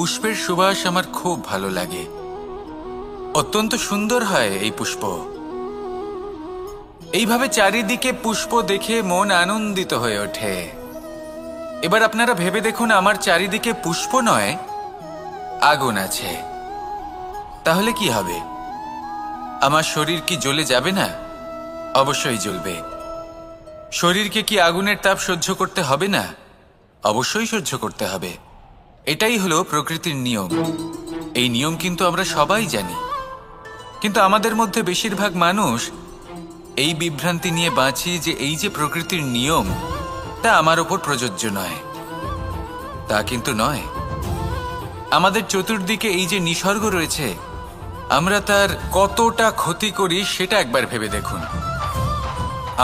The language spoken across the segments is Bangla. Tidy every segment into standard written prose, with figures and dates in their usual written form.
পুষ্পের সুবাস আমার খুব ভালো লাগে। অত্যন্ত সুন্দর হয় এই পুষ্প। এইভাবে চারিদিকে পুষ্প দেখে মন আনন্দিত হয়ে ওঠে। এবার আপনারা ভেবে দেখুন, আমার চারিদিকে পুষ্প নয়, আগুন আছে। তাহলে কি হবে? আমার শরীর কি জ্বলে যাবে না? অবশ্যই জ্বলবে। শরীরকে কি আগুনের তাপ সহ্য করতে হবে না? অবশ্যই সহ্য করতে হবে। এটাই হলো প্রকৃতির নিয়ম। এই নিয়ম কিন্তু আমরা সবাই জানি, কিন্তু আমাদের মধ্যে বেশিরভাগ মানুষ এই বিভ্রান্তি নিয়ে বাঁচি যে এই যে প্রকৃতির নিয়ম, তা আমার ওপর প্রযোজ্য নয়। তা কিন্তু নয়। আমাদের চতুর্দিকে এই যে নিসর্গ রয়েছে, আমরা তার কতটা ক্ষতি করি সেটা একবার ভেবে দেখুন।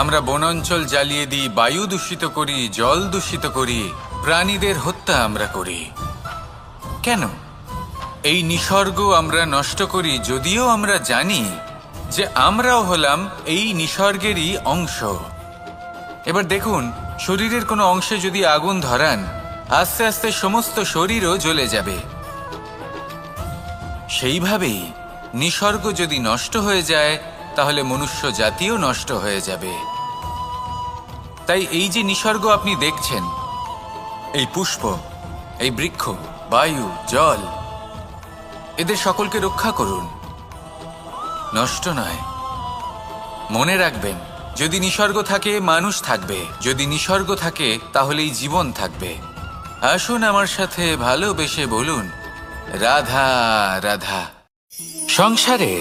আমরা বনাঞ্চল জ্বালিয়ে দিই, বায়ু দূষিত করি, জল দূষিত করি, প্রাণীদের হত্যা আমরা করি। কেন? এই নিসর্গ আমরা নষ্ট করি, যদিও আমরা জানি যে আমরাও হলাম এই নিসর্গেরই অংশ। এবার দেখুন, শরীরের কোনো অংশে যদি আগুন ধরান, আস্তে আস্তে সমস্ত শরীরও জ্বলে যাবে। সেইভাবেই নিসর্গ যদি নষ্ট হয়ে যায়, তাহলে মনুষ্য জাতিও নষ্ট হয়ে যাবে। তাই এই যে নিসর্গ আপনি দেখছেন, এই পুষ্প, এই বৃক্ষ, বায়ু, জল, এদের সকলকে রক্ষা করুন, নষ্ট নয়। মনে রাখবেন, যদি নিসর্গ থাকে মানুষ থাকবে, যদি নিসর্গ থাকে তাহলেই জীবন থাকবে। আসুন আমার সাথে ভালোবেসে বলুন, রাধা রাধা। সংসারে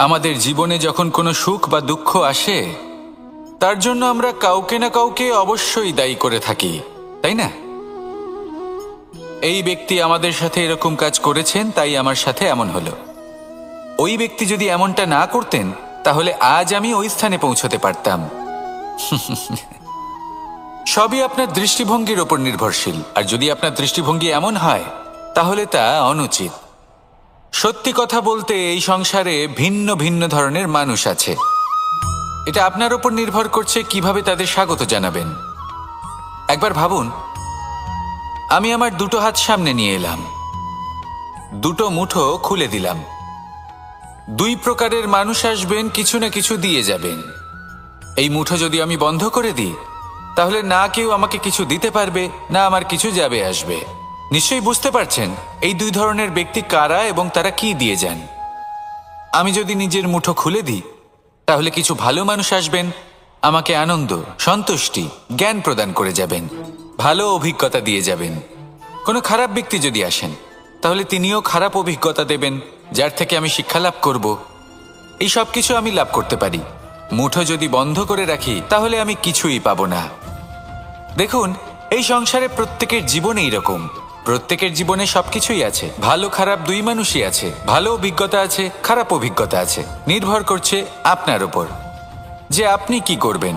আমাদের জীবনে যখন কোনো সুখ বা দুঃখ আসে, তার জন্য আমরা কাউকে না কাউকে অবশ্যই দায়ী করে থাকি, তাই না? এই ব্যক্তি আমাদের সাথে এরকম কাজ করেছেন, তাই আমার সাথে এমন হলো। ওই ব্যক্তি যদি এমনটা না করতেন, তাহলে আজ আমি ওই স্থানে পৌঁছতে পারতাম। সবই আপনার দৃষ্টিভঙ্গির ওপর নির্ভরশীল। আর যদি আপনার দৃষ্টিভঙ্গি এমন হয়, তাহলে তা অনুচিত। সত্যি কথা বলতে, এই সংসারে ভিন্ন ভিন্ন ধরনের মানুষ আছে। এটা আপনার ওপর নির্ভর করছে কিভাবে তাদের স্বাগত জানাবেন। একবার ভাবুন, আমি আমার দুটো হাত সামনে নিয়ে এলাম, দুটো মুঠো খুলে দিলাম। দুই প্রকারের মানুষ আসবেন, কিছু না কিছু দিয়ে যাবেন। এই মুঠো যদি আমি বন্ধ করে দিই, তাহলে না কেউ আমাকে কিছু দিতে পারবে, না আমার কিছু যাবে আসবে। নিশ্চয়ই বুঝতে পারছেন এই দুই ধরনের ব্যক্তি কারা এবং তারা কি দিয়ে যান। আমি যদি নিজের মুঠো খুলে দিই, তাহলে কিছু ভালো মানুষ আসবেন, আমাকে আনন্দ, সন্তুষ্টি, জ্ঞান প্রদান করে যাবেন, ভালো অভিজ্ঞতা দিয়ে যাবেন। কোনো খারাপ ব্যক্তি যদি আসেন, তাহলে তিনিও খারাপ অভিজ্ঞতা দেবেন, যার থেকে আমি শিক্ষা লাভ করব। এই সব কিছু আমি লাভ করতে পারি। মুঠো যদি বন্ধ করে রাখি, তাহলে আমি কিছুই পাবো না। দেখুন, এই সংসারে প্রত্যেকের জীবনে এইরকম। প্রত্যেকের জীবনে সবকিছুই আছে, ভালো খারাপ দুই মানুষই আছে। ভালো অভিজ্ঞতা আছে, খারাপ অভিজ্ঞতা আছে। নির্ভর করছে আপনার উপর যে আপনি কি করবেন,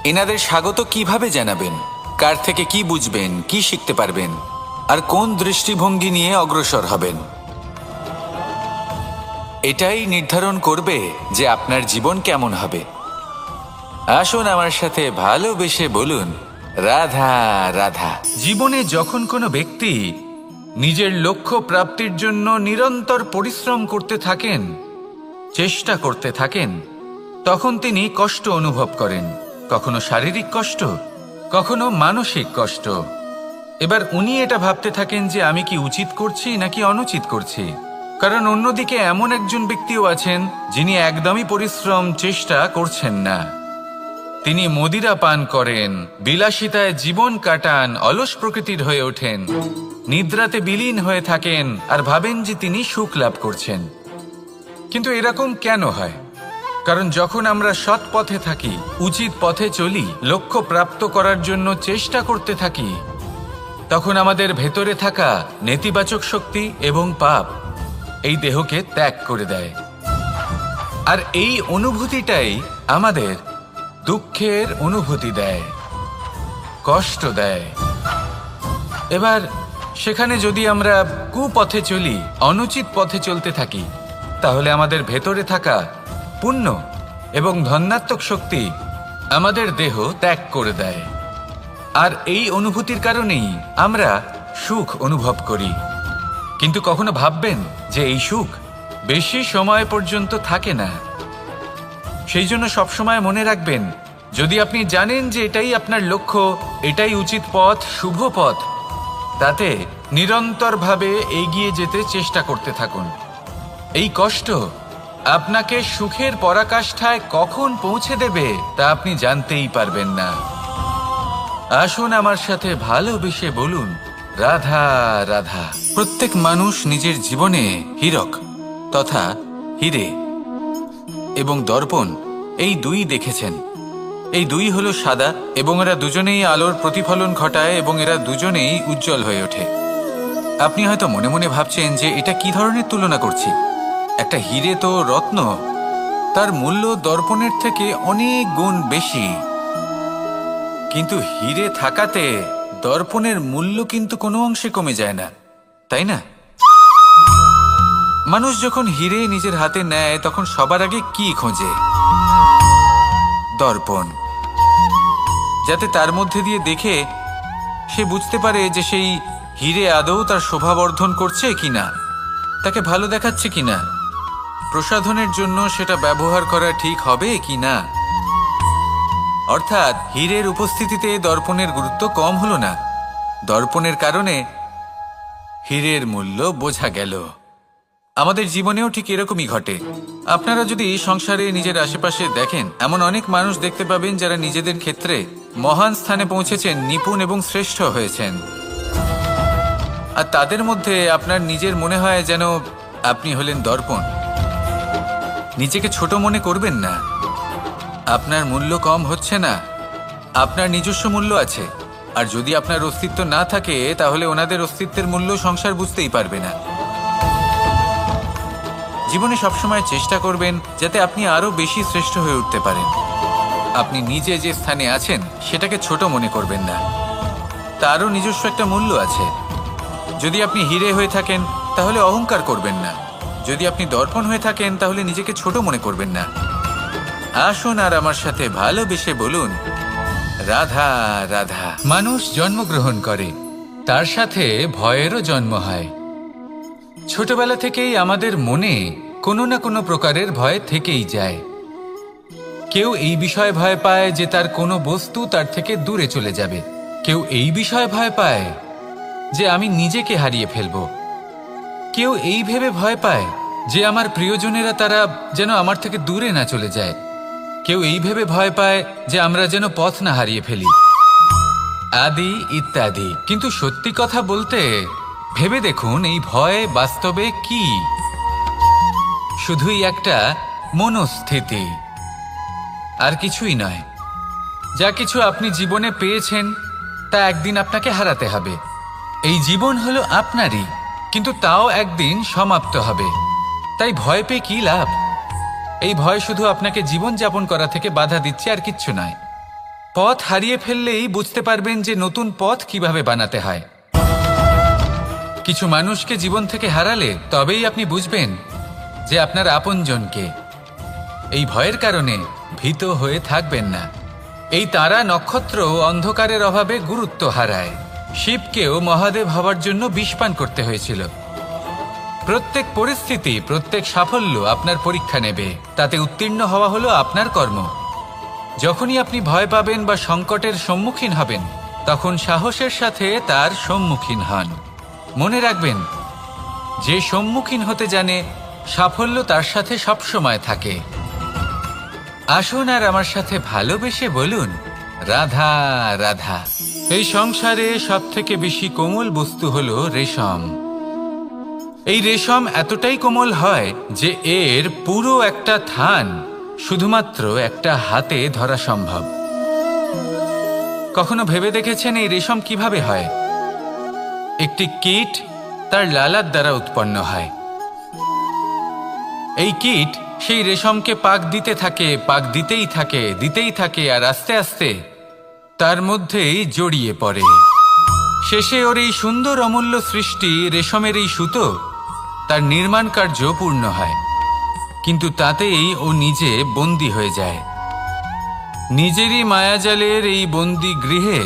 এনাদের স্বাগত কিভাবে জানাবেন, কার থেকে কি বুঝবেন, কি শিখতে পারবেন, আর কোন দৃষ্টিভঙ্গি নিয়ে অগ্রসর হবেন। এটাই নির্ধারণ করবে যে আপনার জীবন কেমন হবে। আসুন আমার সাথে ভালোবেসে বলুন, রাধা রাধা। জীবনে যখন কোনো ব্যক্তি নিজের লক্ষ্য প্রাপ্তির জন্য নিরন্তর পরিশ্রম করতে থাকেন, চেষ্টা করতে থাকেন, তখন তিনি কষ্ট অনুভব করেন। কখনো শারীরিক কষ্ট, কখনো মানসিক কষ্ট। এবার উনি এটা ভাবতে থাকেন যে আমি কি উচিত করছি নাকি অনুচিত করছি। কারণ অন্যদিকে এমন একজন ব্যক্তিও আছেন যিনি একদমই পরিশ্রম, চেষ্টা করছেন না। তিনি মদিরা পান করেন, বিলাসিতায় জীবন কাটান, অলস প্রকৃতির হয়ে ওঠেন, নিদ্রাতে বিলীন হয়ে থাকেন আর ভাবেন যে তিনি সুখ লাভ করছেন। কিন্তু এরকম কেন হয়? কারণ যখন আমরা সৎ পথে থাকি, উচিত পথে চলি, লক্ষ্য প্রাপ্ত করার জন্য চেষ্টা করতে থাকি, তখন আমাদের ভেতরে থাকা নেতিবাচক শক্তি এবং পাপ এই দেহকে ত্যাগ করে দেয়। আর এই অনুভূতিটাই আমাদের দুঃখের অনুভূতি দেয়, কষ্ট দেয়। এবার সেখানে যদি আমরা কুপথে চলি, অনুচিত পথে চলতে থাকি, তাহলে আমাদের ভেতরে থাকা পুণ্য এবং ধনাত্মক শক্তি আমাদের দেহ ত্যাগ করে দেয়। আর এই অনুভূতির কারণেই আমরা সুখ অনুভব করি। কিন্তু কখনো ভাববেন যে এই সুখ বেশি সময় পর্যন্ত থাকে না। সেই জন্য সবসময় মনে রাখবেন, যদি আপনি জানেন যে এটাই আপনার লক্ষ্য, এটাই উচিত পথ, শুভ পথ, তাতে নিরন্তরভাবে এগিয়ে যেতে চেষ্টা করতে থাকুন। এই কষ্ট আপনাকে সুখের পরাকাষ্ঠায় কখন পৌঁছে দেবে তা আপনি জানতেই পারবেন না। আসুন আমার সাথে ভালোবেসে বলুন, রাধা রাধা। প্রত্যেক মানুষ নিজের জীবনে হীরক তথা হিরে এবং দর্পণ এই দুই দেখেছেন। এই দুই হলো সাদা এবং এরা দুজনেই আলোর প্রতিফলন ঘটায় এবং এরা দুজনেই উজ্জ্বল হয়ে ওঠে। আপনি হয়তো মনে মনে ভাবছেন যে এটা কি ধরনের তুলনা করছি। একটা হিরে তো রত্ন, তার মূল্য দর্পণের থেকে অনেক গুণ বেশি। কিন্তু হিরে থাকাতে দর্পণের মূল্য কিন্তু কোনো অংশে কমে যায় না, তাই না? মানুষ যখন হিরে নিজের হাতে নেয় তখন সবার আগে কি খোঁজে? দর্পণ, যাতে তার মধ্যে দিয়ে দেখে সে বুঝতে পারে যে সেই হিরে আদৌ তার শোভাবর্ধন করছে কিনা, তাকে ভালো দেখাচ্ছে কিনা, প্রসাধনের জন্য সেটা ব্যবহার করা ঠিক হবে কিনা। অর্থাৎ হীরের উপস্থিতিতে দর্পণের গুরুত্ব কম হলো না, দর্পণের কারণে হীরের মূল্য বোঝা গেল। আমাদের জীবনেও ঠিক এরকমই ঘটে। আপনারা যদি সংসারে নিজের আশেপাশে দেখেন, এমন অনেক মানুষ দেখতে পাবেন যারা নিজেদের ক্ষেত্রে মহান স্থানে পৌঁছেছেন, নিপুণ এবং শ্রেষ্ঠ হয়েছেন। আর তাদের মধ্যে আপনার নিজের মনে হয় যেন আপনি হলেন দর্পণ। নিজেকে ছোট মনে করবেন না। আপনার মূল্য কম হচ্ছে না, আপনার নিজস্ব মূল্য আছে। আর যদি আপনার অস্তিত্ব না থাকে তাহলে ওনাদের অস্তিত্বের মূল্য সংসার বুঝতেই পারবে না। জীবনে সবসময় চেষ্টা করবেন যাতে আপনি আরো বেশি শ্রেষ্ঠ হয়ে উঠতে পারেন। আপনি নিজে যে স্থানে আছেন সেটাকে ছোট মনে করবেন না, তারও নিজস্ব একটা মূল্য আছে। যদি আপনি হিরে হয়ে থাকেন তাহলে অহংকার করবেন না, যদি আপনি দর্পণ হয়ে থাকেন তাহলে নিজেকে ছোট মনে করবেন না। আসুন আর আমার সাথে ভালোবেসে বলুন, রাধা রাধা। মানুষ জন্মগ্রহণ করে, তার সাথে ভয়েরও জন্ম হয়। ছোটবেলা থেকেই আমাদের মনে কোনো না কোনো প্রকারের ভয় থেকেই যায়। কেউ এই বিষয়ে ভয় পায় যে তার কোনো বস্তু তার থেকে দূরে চলে যাবে, কেউ এই বিষয়ে ভয় পায় যে আমি নিজেকে হারিয়ে ফেলব, কেউ এই ভেবে ভয় পায় যে আমার প্রিয়জনেরা তারা যেন আমার থেকে দূরে না চলে যায়, কেউ এই ভেবে ভয় পায় যে আমরা যেন পথ না হারিয়ে ফেলি, আদি ইত্যাদি। কিন্তু সত্যি কথা বলতে ভেবে দেখুন, এই ভয় বাস্তবে কি? শুধুই একটা মনস্থিতি, আর কিছুই নয়। যা কিছু আপনি জীবনে পেয়েছেন তা একদিন আপনাকে হারাতে হবে। এই জীবন হলো আপনারই, কিন্তু তাও একদিন সমাপ্ত হবে। তাই ভয় পেয়ে কি লাভ? এই ভয় শুধু আপনাকে জীবনযাপন করা থেকে বাধা দিচ্ছে, আর কিচ্ছু নয়। পথ হারিয়ে ফেললেই বুঝতে পারবেন যে নতুন পথ কিভাবে বানাতে হয়। কিছু মানুষকে জীবন থেকে হারালে তবেই আপনি বুঝবেন যে আপনার আপনজনকে। এই ভয়ের কারণে ভীত হয়ে থাকবেন না। এই তারা নক্ষত্র অন্ধকারের অভাবে গুরুত্ব হারায়। শিবকেও মহাদেব হবার জন্য বিষপান করতে হয়েছিল। প্রত্যেক পরিস্থিতি, প্রত্যেক সাফল্য আপনার পরীক্ষা নেবে, তাতে উত্তীর্ণ হওয়া হলো আপনার কর্ম। যখনই আপনি ভয় পাবেন বা সংকটের সম্মুখীন হবেন, তখন সাহসের সাথে তার সম্মুখীন হন। মনে রাখবেন, যে সম্মুখীন হতে জানে সাফল্য তার সাথে সবসময় থাকে। আসুন আর আমার সাথে ভালোবেসে বলুন, রাধা রাধা। এই সংসারে সবথেকে বেশি কোমল বস্তু হলো রেশম। এই রেশম এতটাই কোমল হয় যে এর পুরো একটা থান শুধুমাত্র একটা হাতে ধরা সম্ভব। কখনো ভেবে দেখেছেন এই রেশম কিভাবে হয়? একটি কীট তার লালার দ্বারা উৎপন্ন হয়। এই কীট সেই রেশমকে পাক দিতে থাকে, পাক দিতেই থাকে, আর আস্তে আস্তে তার মধ্যেই জড়িয়ে পড়ে। শেষে ওর এই সুন্দর অমূল্য সৃষ্টি রেশমের এই সুতো, তার নির্মাণ কার্য পূর্ণ হয়। কিন্তু তাতেই ও নিজে বন্দী হয়ে যায়। নিজেরই মায়াজালের এই বন্দী গৃহে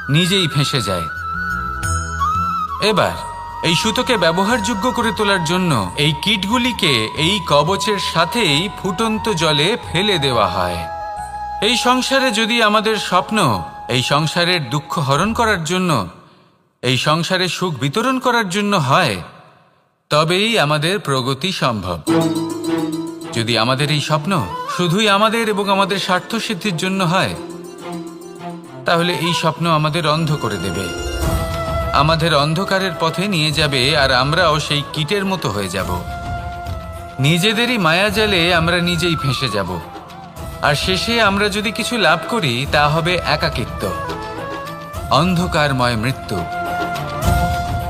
নিজেই ফেঁসে যায়। এবার এই সুতোকে ব্যবহারযোগ্য করে তোলার জন্য এই কীটগুলিকে এই কবচের সাথেই ফুটন্ত জলে ফেলে দেওয়া হয়। এই সংসারে যদি আমাদের স্বপ্ন এই সংসারের দুঃখ হরণ করার জন্য, এই সংসারে সুখ বিতরণ করার জন্য হয়, তবেই আমাদের প্রগতি সম্ভব। যদি আমাদের এই স্বপ্ন শুধুই আমাদের এবং আমাদের স্বার্থ সিদ্ধির জন্য হয়, তাহলে এই স্বপ্ন আমাদের অন্ধ করে দেবে, আমাদের অন্ধকারের পথে নিয়ে যাবে, আর আমরাও সেই কীটের মতো হয়ে যাব। নিজেদেরই মায়াজালে আমরা নিজেই ফেঁসে যাব, আর শেষে আমরা যদি কিছু লাভ করি তা হবে একাকিত্ব, অন্ধকারময় মৃত্যু।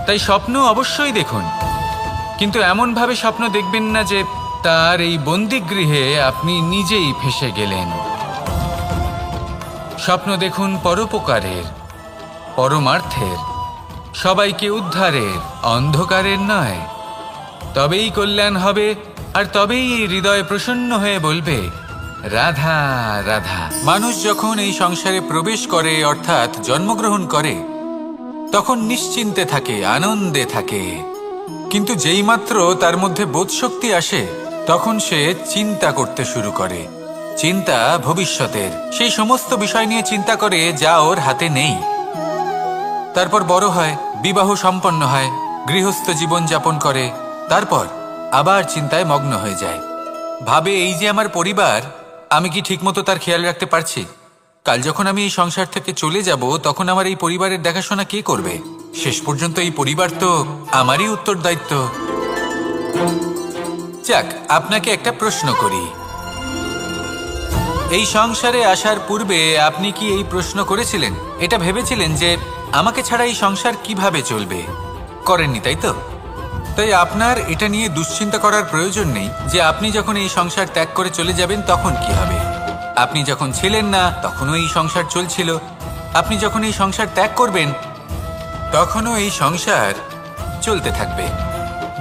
তাই স্বপ্ন অবশ্যই দেখুন, কিন্তু এমনভাবে স্বপ্ন দেখবেন না যে তার এই বন্দিগৃহে আপনি নিজেই ফেঁসে গেলেন। স্বপ্ন দেখুন পরোপকারের, পরমার্থের, সবাইকে উদ্ধারের, অন্ধকারের নয়। তবেই কল্যাণ হবে, আর তবেই এই হৃদয় প্রসন্ন হয়ে বলবে, রাধা রাধা। মানুষ যখন এই সংসারে প্রবেশ করে, অর্থাৎ জন্মগ্রহণ করে, তখন নিশ্চিন্তে থাকে, আনন্দে থাকে। কিন্তু যেইমাত্র তার মধ্যে বোধশক্তি আসে, তখন সে চিন্তা করতে শুরু করে। চিন্তা ভবিষ্যতের, সেই সমস্ত বিষয় নিয়ে চিন্তা করে যা ওর হাতে নেই। তারপর বড় হয়, বিবাহ সম্পন্ন হয়, গৃহস্থ জীবন যাপন করে, তারপর আবার চিন্তায় মগ্ন হয়ে যায়। ভাবে, এই যে আমার পরিবার, আমি কি ঠিকমতো তার খেয়াল রাখতে পারছি? কাল যখন আমি এই সংসার থেকে চলে যাব, তখন আমার এই পরিবারের দেখাশোনা কে করবে? শেষ পর্যন্ত এই পরিবার তো আমারই উত্তরদায়িত্ব। যাক, আপনাকে একটা প্রশ্ন করি। এই সংসারে আসার পূর্বে আপনি কি এই প্রশ্ন করেছিলেন, এটা ভেবেছিলেন যে আমাকে ছাড়া এই সংসার কিভাবে চলবে? করেননি, তাই তো? তাই আপনার এটা নিয়ে দুশ্চিন্তা করার প্রয়োজন নেই যে আপনি যখন এই সংসার ত্যাগ করে চলে যাবেন তখন কি হবে। আপনি যখন ছিলেন না তখনও এই সংসার চলছিল, আপনি যখন এই সংসার ত্যাগ করবেন তখনও এই সংসার চলতে থাকবে।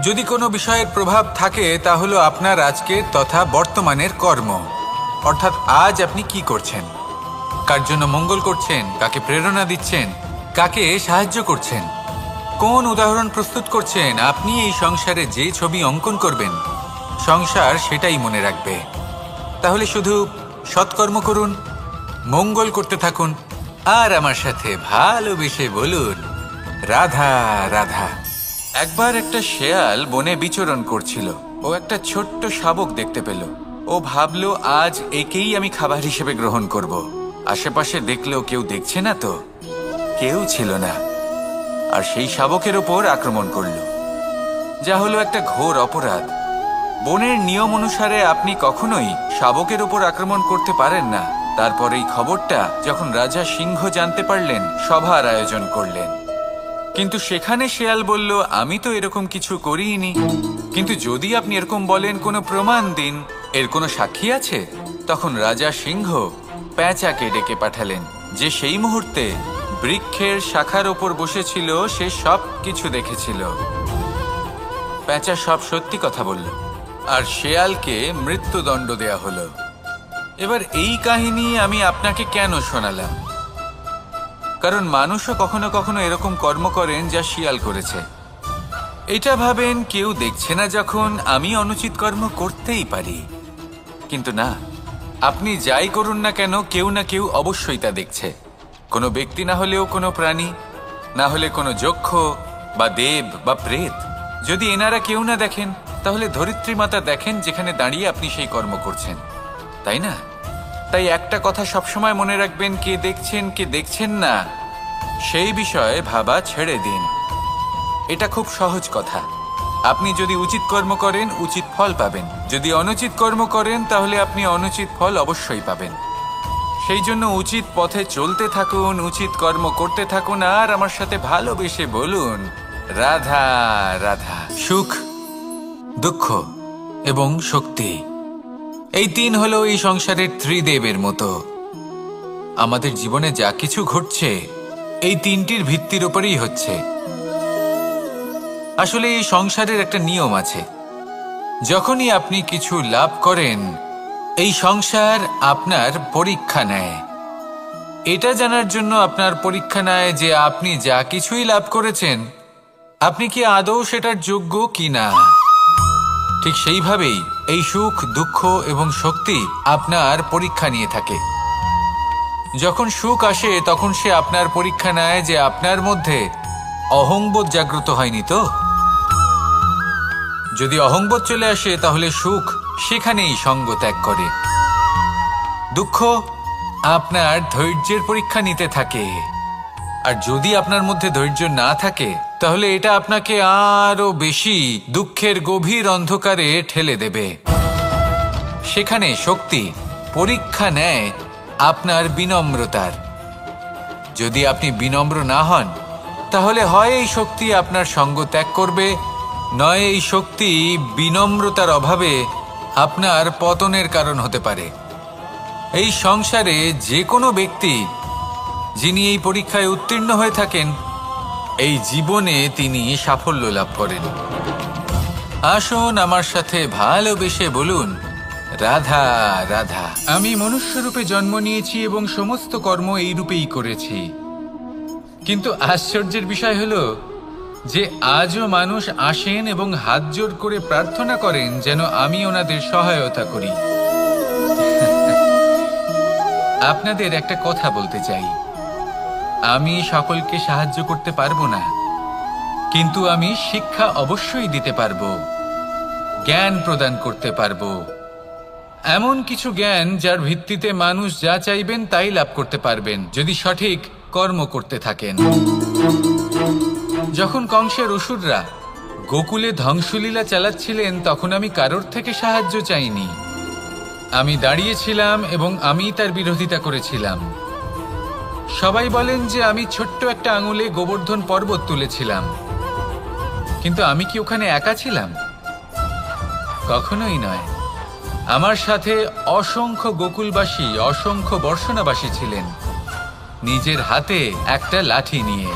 যদি কোনো বিষয়ের প্রভাব থাকে তা হলো আপনার আজকের তথা বর্তমানের কর্ম, অর্থাৎ আজ আপনি কি করছেন, কার জন্য মঙ্গল করছেন, কাকে প্রেরণা দিচ্ছেন, কাকে সাহায্য করছেন, কোন উদাহরণ প্রস্তুত করছেন। আপনি এই সংসারে যে ছবি অঙ্কন করবেন, সংসার সেটাই মনে রাখবে। তাহলে শুধু সৎকর্ম করুন, মঙ্গল করতে থাকুন, আর আমার সাথে ভালোবেসে বলুন, রাধা রাধা। একবার একটা শেয়াল বনে বিচরণ করছিল। ও একটা ছোট্ট শাবক দেখতে পেল। ও ভাবলো, আজ একেই আমি খাবার হিসেবে গ্রহণ করব। আশেপাশে দেখলো কেউ দেখছে না তো, কেউ ছিল না, আর সেই শাবকের ওপর আক্রমণ করলো, যা হলো একটা ঘোর অপরাধ। বনের নিয়ম অনুসারে আপনি কখনোই শাবকের ওপর আক্রমণ করতে পারেন না। তারপর এই খবরটা যখন রাজা সিংহ জানতে পারলেন, সভার আয়োজন করলেন। কিন্তু সেখানে শেয়াল বলল, আমি তো এরকম কিছু করিনি। কিন্তু যদি আপনি এরকম বলেন, কোনো প্রমাণ দিন, এর কোনো সাক্ষী আছে? তখন রাজা সিংহ পেঁচাকে ডেকে পাঠালেন, যে সেই মুহূর্তে বৃক্ষের শাখার ওপর বসেছিল, সে সব কিছু দেখেছিল। পেঁচা সব সত্যি কথা বলল, আর শেয়ালকে মৃত্যুদণ্ড দেয়া হলো। এবার এই কাহিনী আমি আপনাকে কেন শোনালাম? কারণ মানুষও কখনো কখনো এরকম কর্ম করেন যা শিয়াল করেছে। এটা ভাবেন কেউ দেখছে না, যখন আমি অনুচিত কর্ম করতেই পারি। কিন্তু না, আপনি যাই করুন না কেন, কেউ না কেউ অবশ্যই তা দেখছে। কোনো ব্যক্তি না হলেও কোনো প্রাণী, না হলে কোনো যক্ষ বা দেব বা প্রেত। যদি এনারা কেউ না দেখেন, তাহলে ধরিত্রী মাতা দেখেন, যেখানে দাঁড়িয়ে আপনি সেই কর্ম করছেন, তাই না? তাই একটা কথা সবসময় মনে রাখবেন, কে দেখছেন কে দেখছেন না সেই বিষয়ে ভাবা ছেড়ে দিন। এটা খুব সহজ কথা। আপনি যদি উচিত কর্ম করেন, উচিত ফল পাবেন। যদি অনুচিত কর্ম করেন, তাহলে আপনি অনুচিত ফল অবশ্যই পাবেন। সেই জন্য উচিত পথে চলতে থাকুন, উচিত কর্ম করতে থাকুন, আর আমার সাথে ভালোবেসে বলুন, রাধা রাধা। সুখ, দুঃখ এবং শক্তি, এই তিন হলো এই সংসারের ত্রিদেবের মতো। আমাদের জীবনে যা কিছু ঘটছে এই তিনটির ভিত্তির উপরেই হচ্ছে। আসলে এই সংসারের একটা নিয়ম আছে, যখনই আপনি কিছু লাভ করেন, এই সংসার আপনার পরীক্ষা নেয়। এটা জানার জন্য আপনার পরীক্ষা নেয় যে আপনি যা কিছুই লাভ করেছেন আপনি কি আদৌ সেটার যোগ্য কি না। ঠিক সেইভাবেই এই সুখ, দুঃখ এবং শক্তি আপনার পরীক্ষা নিয়ে থাকে। যখন সুখ আসে তখন সে আপনার পরীক্ষা নেয় যে আপনার মধ্যে অহংবোধ জাগ্রত হয়নি তো। যদি অহংবোধ চলে আসে তাহলে সুখ সেখানেই সঙ্গ ত্যাগ করে। দুঃখ আপনার ধৈর্যের পরীক্ষা নিতে থাকে, আর যদি আপনার মধ্যে ধৈর্য না থাকে তাহলে এটা আপনাকে আরো বেশি দুঃখের গভীর অন্ধকারে ঠেলে দেবে। সেখানে শক্তি পরীক্ষা নেয় আপনার বিনম্রতার। যদি আপনি বিনম্র না হন তাহলে হয় এই শক্তি আপনার সঙ্গ ত্যাগ করবে, নয় এই শক্তি বিনম্রতার অভাবে আপনার পতনের কারণ হতে পারে। এই সংসারে যে কোনো ব্যক্তি যিনি এই পরীক্ষায় উত্তীর্ণ হয়ে থাকেন, এই জীবনে তিনি সাফল্য লাভ করেন। আসুন আমার সাথে ভালোবেসে বলুন, রাধা রাধা। আমি মনুষ্য রূপে জন্ম নিয়েছি এবং সমস্ত কর্ম এই রূপেই করেছি, কিন্তু আশ্চর্যের বিষয় হলো যে আজও মানুষ আসেন এবং হাত জোড় করে প্রার্থনা করেন যেন আমি ওনাদের সহায়তা করি। আপনাদের একটা কথা বলতে চাই, আমি সকলকে সাহায্য করতে পারবো না, কিন্তু আমি শিক্ষা অবশ্যই দিতে পারবো, জ্ঞান প্রদান করতে পারবো। এমন কিছু জ্ঞান যার ভিত্তিতে মানুষ যা চাইবেন তাই লাভ করতে পারবেন যদি সঠিক কর্ম করতে থাকেন। যখন কংসের অসুররা গোকুলে ধ্বংসলীলা চালাচ্ছিলেন তখন আমি কারোর থেকে সাহায্য চাইনি। আমি দাঁড়িয়েছিলাম এবং আমি তার বিরোধিতা করেছিলাম। সবাই বলেন যে আমি ছোট্ট একটা আঙুলে গোবর্ধন পর্বত তুলেছিলাম, কিন্তু আমি কি ওখানে একা ছিলাম? কখনোই নয়। আমার সাথে অসংখ্য গোকুলবাসী, অসংখ্য বর্ষণাবাসী ছিলেন, নিজের হাতে একটা লাঠি নিয়ে।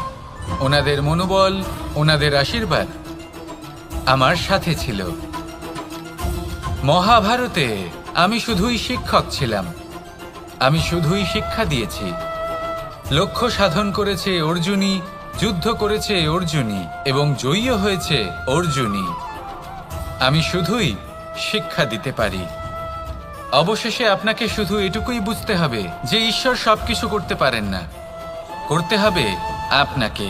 ওনাদের মনোবল, ওনাদের আশীর্বাদ আমার সাথে ছিল। মহাভারতে আমি শুধুই শিক্ষক ছিলাম, আমি শুধুই শিক্ষা দিয়েছি। লক্ষ্য সাধন করেছে অর্জুনই, যুদ্ধ করেছে অর্জুনই এবং জয়ীও হয়েছে অর্জুনই। আমি শুধুই শিক্ষা দিতে পারি। অবশেষে আপনাকে শুধু এটুকুই বুঝতে হবে যে ঈশ্বর সবকিছু করতে পারেন না, করতে হবে আপনাকে।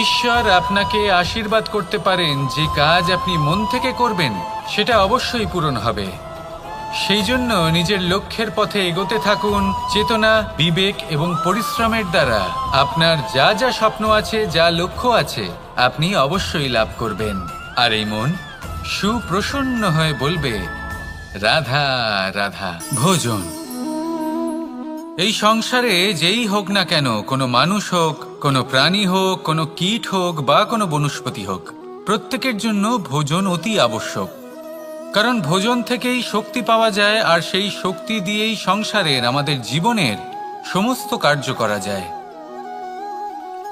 ঈশ্বর আপনাকে আশীর্বাদ করতে পারেন যে কাজ আপনি মন থেকে করবেন সেটা অবশ্যই পূরণ হবে। সেই জন্য নিজের লক্ষ্যের পথে এগোতে থাকুন। চেতনা, বিবেক এবং পরিশ্রমের দ্বারা আপনার যা যা স্বপ্ন আছে, যা লক্ষ্য আছে, আপনি অবশ্যই লাভ করবেন। আর এই মন সুপ্রসন্ন হয়ে বলবে, রাধা রাধা। ভোজন। এই সংসারে যেই হোক না কেন, কোনো মানুষ হোক, কোনো প্রাণী হোক, কোনো কীট হোক বা কোনো বনস্পতি হোক, প্রত্যেকের জন্য ভোজন অতি আবশ্যক। কারণ ভোজন থেকেই শক্তি পাওয়া যায়, আর সেই শক্তি দিয়েই সংসারের, আমাদের জীবনের সমস্ত কার্য করা যায়।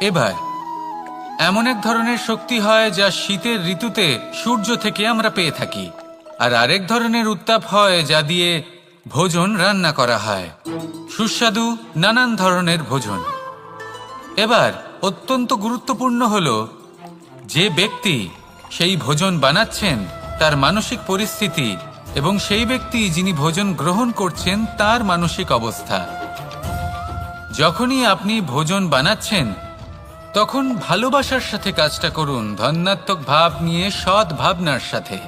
এবার এমন এক ধরনের শক্তি হয় যা শীতের ঋতুতে সূর্য থেকে আমরা পেয়ে থাকি, আর আরেক ধরনের উত্তাপ হয় যা দিয়ে ভোজন রান্না করা হয়, সুস্বাদু নানান ধরনের ভোজন। এবার অত্যন্ত গুরুত্বপূর্ণ হলো যে ব্যক্তি সেই ভোজন বানাচ্ছেন তার মানসিক পরিস্থিতি এবং সেই ব্যক্তি যিনি ভোজন গ্রহণ করছেন তার মানসিক অবস্থা। যখনই আপনি ভোজন বানাচ্ছেন তখন ভালোবাসার সাথে কাজটা করুন, ধন্যাত্মক ভাব নিয়ে, সৎ ভাবনার সাথে।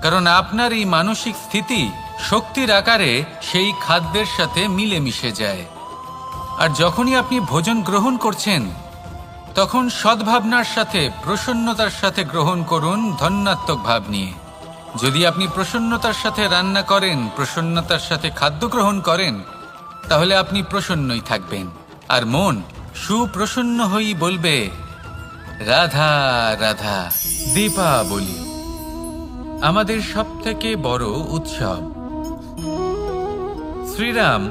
কারণ আপনার এই মানসিক স্থিতি শক্তির আকারে সেই খাদ্যের সাথে মিলে মিশে যায়। আর যখনই আপনি ভোজন গ্রহণ করছেন তখন সদ্ভাবনার সাথে, প্রসন্নতার সাথে গ্রহণ করুন, ধন্যাত্মক ভাব নিয়ে। যদি আপনি প্রসন্নতার সাথে রান্না করেন, প্রসন্নতার সাথে খাদ্য গ্রহণ করেন, তাহলে আপনি প্রসন্নই থাকবেন। আর মন সুপ্রসন্ন হয়েই বলবে, রাধা রাধা। দীপাবলি আমাদের সবথেকে বড় উৎসব। শ্রীরাম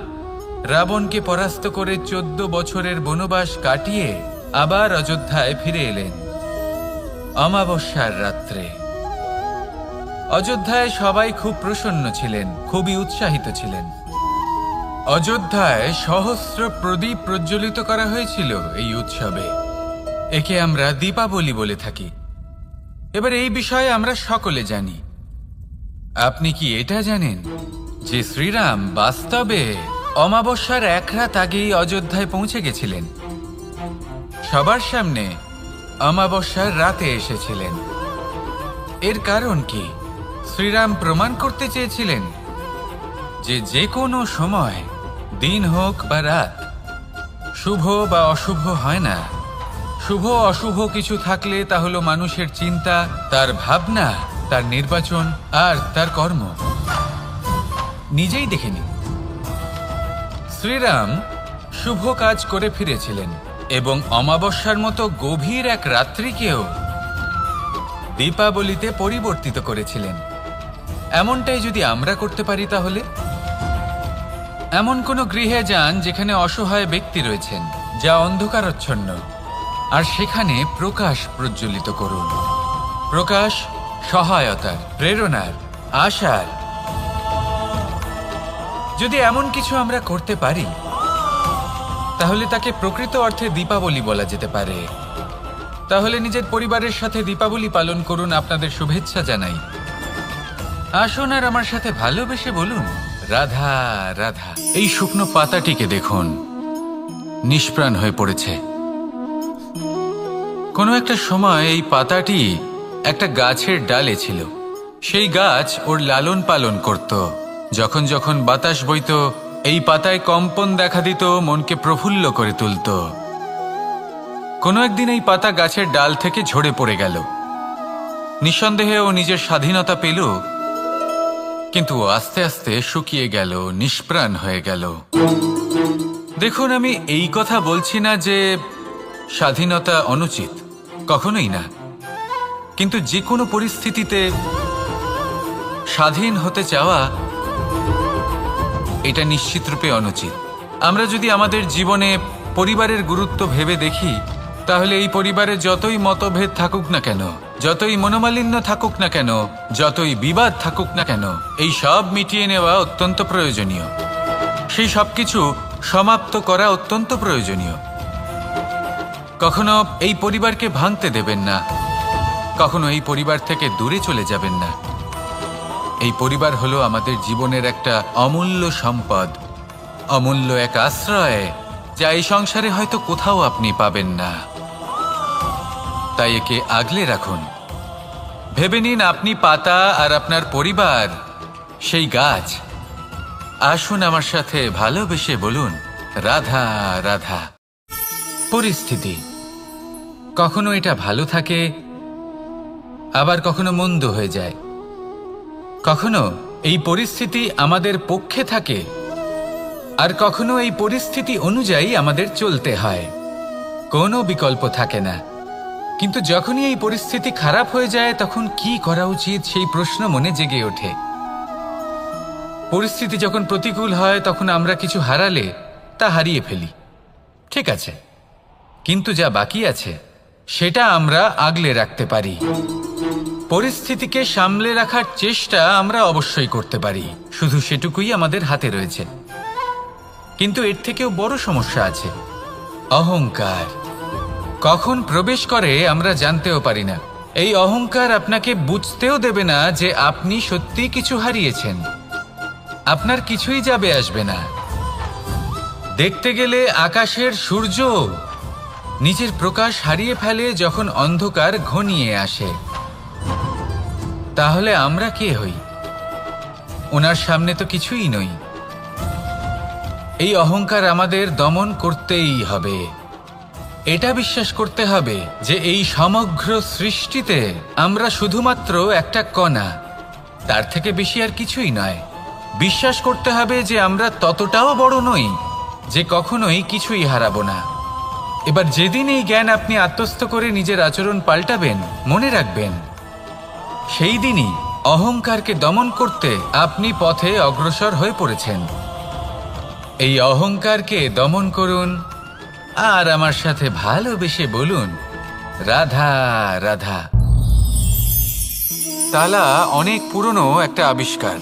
রাবণকে পরাস্ত করে 14 বছরের বনবাস কাটিয়ে আবার অযোধ্যায় ফিরে এলেন অমাবস্যার রাত্রে। অযোধ্যায় সবাই খুব প্রসন্ন ছিলেন, খুবই উৎসাহিত ছিলেন। অযোধ্যায় সহস্র প্রদীপ প্রজ্বলিত করা হয়েছিল এই উৎসবে। একে আমরা দীপাবলি বলে থাকি। এবার এই বিষয়ে আমরা সকলে জানি। আপনি কি এটা জানেন যে শ্রীরাম বাস্তবে অমাবস্যার এক রাত আগেই অযোধ্যায় পৌঁছে গেছিলেন? সবার সামনে অমাবস্যার রাতে এসেছিলেন। এর কারণ কি? শ্রীরাম প্রমাণ করতে চেয়েছিলেন যে যে কোনো সময়, দিন হোক বা রাত, শুভ বা অশুভ হয় না। শুভ অশুভ কিছু থাকলে তা হলো মানুষের চিন্তা, তার ভাবনা, তার নির্বাচন আর তার কর্ম। নিজেই দেখে নিন, শ্রীরাম শুভ কাজ করে ফিরেছিলেন এবং অমাবস্যার মতো গভীর এক রাত্রিকেও দীপাবলিতে পরিবর্তিত করেছিলেন। এমনটাই যদি আমরা করতে পারি, তাহলে এমন কোনো গৃহে যান যেখানে অসহায় ব্যক্তি রয়েছেন, যা অন্ধকারাচ্ছন্ন, আর সেখানে প্রকাশ প্রজ্বলিত করুন। প্রকাশ সহায়তার, প্রেরণার, আশার। যদি এমন কিছু আমরা করতে পারি, তাহলে তাকে প্রকৃত অর্থে দীপাবলি বলা যেতে পারে। তাহলে নিজের পরিবারের সাথে দীপাবলি পালন করুন। আপনাদের শুভেচ্ছা জানাই। আসুন আর আমার সাথে ভালোবেসে বলুন, রাধা রাধা। এই শুকনো পাতাটিকে দেখুন, নিষ্প্রাণ হয়ে পড়েছে। কোনো একটা সময় এই পাতাটি একটা গাছের ডালে ছিল। সেই গাছ ওর লালন পালন করত। যখন যখন বাতাস বইত, এই পাতায় কম্পন দেখা দিত, মনকে প্রফুল্ল করে তুলত। কোনো একদিন এই পাতা গাছের ডাল থেকে ঝরে পড়ে গেল। নিঃসন্দেহে ও নিজের স্বাধীনতা পেল, কিন্তু আস্তে আস্তে শুকিয়ে গেল, নিষ্প্রাণ হয়ে গেল। দেখুন, আমি এই কথা বলছি না যে স্বাধীনতা অনুচিত, কখনোই না। কিন্তু যে কোনো পরিস্থিতিতে স্বাধীন হতে চাওয়া, এটা নিশ্চিতরূপে অনুচিত। আমরা যদি আমাদের জীবনে পরিবারের গুরুত্ব ভেবে দেখি, তাহলে এই পরিবারে যতই মতভেদ থাকুক না কেন, যতই মনোমালিন্য থাকুক না কেন, যতই বিবাদ থাকুক না কেন, এই সব মিটিয়ে নেওয়া অত্যন্ত প্রয়োজনীয়। সেই সব কিছু সমাপ্ত করা অত্যন্ত প্রয়োজনীয়। কখনো এই পরিবারকে ভাঙতে দেবেন না, কখনো এই পরিবার থেকে দূরে চলে যাবেন না। এই পরিবার হলো আমাদের জীবনের একটা অমূল্য সম্পদ, অমূল্য এক আশ্রয়, যা এই সংসারে হয়তো কোথাও আপনি পাবেন না। তাই একে আগলে রাখুন। ভেবে নিন, আপনি পাতা আর আপনার পরিবার সেই গাছ। আসুন আমার সাথে ভালোবেসে বলুন, রাধা রাধা। পরিস্থিতি কখনো এটা ভালো থাকে, আবার কখনো মন্দ হয়ে যায়। কখনো এই পরিস্থিতি আমাদের পক্ষে থাকে, আর কখনো এই পরিস্থিতি অনুযায়ী আমাদের চলতে হয়। কোনো বিকল্প থাকে না। কিন্তু যখনই এই পরিস্থিতি খারাপ হয়ে যায়, তখন কি করা উচিত সেই প্রশ্ন মনে জেগে ওঠে। পরিস্থিতি যখন প্রতিকূল হয়, তখন আমরা কিছু হারালে তা হারিয়ে ফেলি, ঠিক আছে, কিন্তু যা বাকি আছে সেটা আমরা আগলে রাখতে পারি। পরিস্থিতিকে সামলে রাখার চেষ্টা আমরা অবশ্যই করতে পারি, শুধু সেটুকুই আমাদের হাতে রয়েছে। কিন্তু এর থেকেও বড় সমস্যা আছে, অহংকার। কখন প্রবেশ করে আমরা জানতেও পারি না। এই অহংকার আপনাকে বুঝতেও দেবে না যে আপনি সত্যি কিছু হারিয়েছেন। আপনার কিছুই যাবে আসবে না। দেখতে গেলে আকাশের সূর্য নিজের প্রকাশ হারিয়ে ফেলে যখন অন্ধকার ঘনিয়ে আসে। তাহলে আমরা কে হই? ওনার সামনে তো কিছুই নই। এই অহংকার আমাদের দমন করতেই হবে। এটা বিশ্বাস করতে হবে যে এই সমগ্র সৃষ্টিতে আমরা শুধুমাত্র একটা কণা, তার থেকে বেশি আর কিছুই নয়। বিশ্বাস করতে হবে যে আমরা ততটাও বড় নই যে কখনোই কিছুই হারাবো না। এবার যেদিন এই জ্ঞান আপনি আত্মস্থ করে নিজের আচরণ পাল্টাবেন, মনে রাখবেন, সেই দিনই অহংকারকে দমন করতে আপনি পথে অগ্রসর হয়ে পড়েছেন। এই অহংকারকে দমন করুন আর আমার সাথে ভালোবেসে বলুন, রাধা রাধা। তালা অনেক পুরনো একটা আবিষ্কার।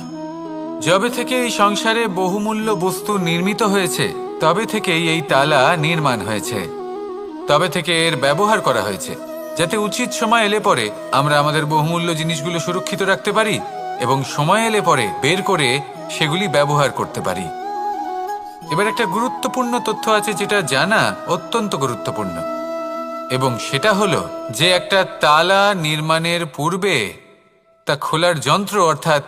যবে থেকে এই সংসারে বহুমূল্য বস্তু নির্মিত হয়েছে, তবে থেকেই এই তালা নির্মাণ হয়েছে। তবে থেকে এর ব্যবহার করা হয়েছে, যাতে উচিত সময় এলে পরে আমরা আমাদের বহুমূল্য জিনিসগুলো সুরক্ষিত রাখতে পারি এবং সময় এলে পরে বের করে সেগুলি ব্যবহার করতে পারি। এবার একটা গুরুত্বপূর্ণ তথ্য আছে যেটা জানা অত্যন্ত গুরুত্বপূর্ণ, এবং সেটা হলো যে একটা তালা নির্মাণের পূর্বে তা খোলার যন্ত্র অর্থাৎ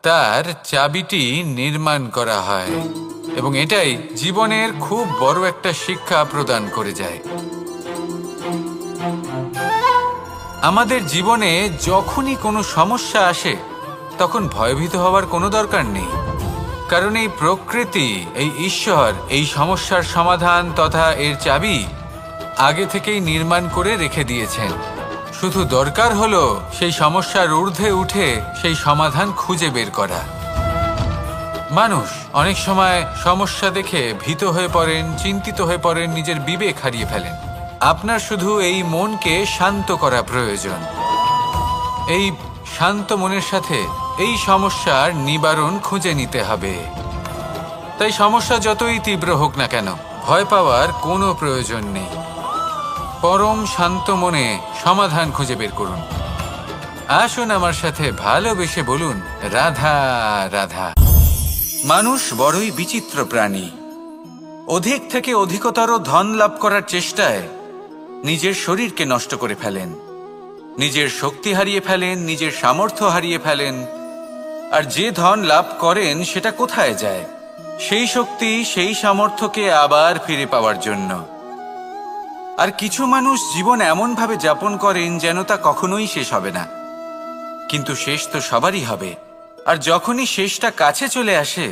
তার চাবিটি নির্মাণ করা হয়, এবং এটাই জীবনের খুব বড় একটা শিক্ষা প্রদান করে যায়। আমাদের জীবনে যখনই কোনো সমস্যা আসে তখন ভয়ভীত হওয়ার কোনো দরকার নেই, কারণ এই প্রকৃতি, এই ঈশ্বর এই সমস্যার সমাধান তথা এর চাবি আগে থেকেই নির্মাণ করে রেখে দিয়েছেন। শুধু দরকার হলো সেই সমস্যার ঊর্ধ্বে উঠে সেই সমাধান খুঁজে বের করা। মানুষ অনেক সময় সমস্যা দেখে ভীত হয়ে পড়েন, চিন্তিত হয়ে পড়েন, নিজের বিবেক হারিয়ে ফেলেন। আপনার শুধু এই মনকে শান্ত করা প্রয়োজন। এই শান্ত মনের সাথে এই সমস্যার নিবারণ খুঁজে নিতে হবে। তাই সমস্যা যতই তীব্র হোক না কেন, ভয় পাওয়ার কোনো প্রয়োজন নেই। পরম শান্ত মনে সমাধান খুঁজে বের করুন। আসুন আমার সাথে ভালোবেসে বলুন, রাধা রাধা। মানুষ বড়ই বিচিত্র প্রাণী। অধিক থেকে অধিকতর ধন লাভ করার চেষ্টায় নিজের শরীরকে নষ্ট করে ফেলেন, নিজের শক্তি হারিয়ে ফেলেন, নিজের সামর্থ্য হারিয়ে ফেলেন। আর যে ধন লাভ করেন সেটা কোথায় যায়? সেই শক্তি, সেই সামর্থ্যকে আবার ফিরে পাওয়ার জন্য। আর কিছু মানুষ জীবন এমনভাবে যাপন করেন যেন তা কখনোই শেষ হবে না, কিন্তু শেষ তো সবারই হবে। আর যখনই শেষটা কাছে চলে আসে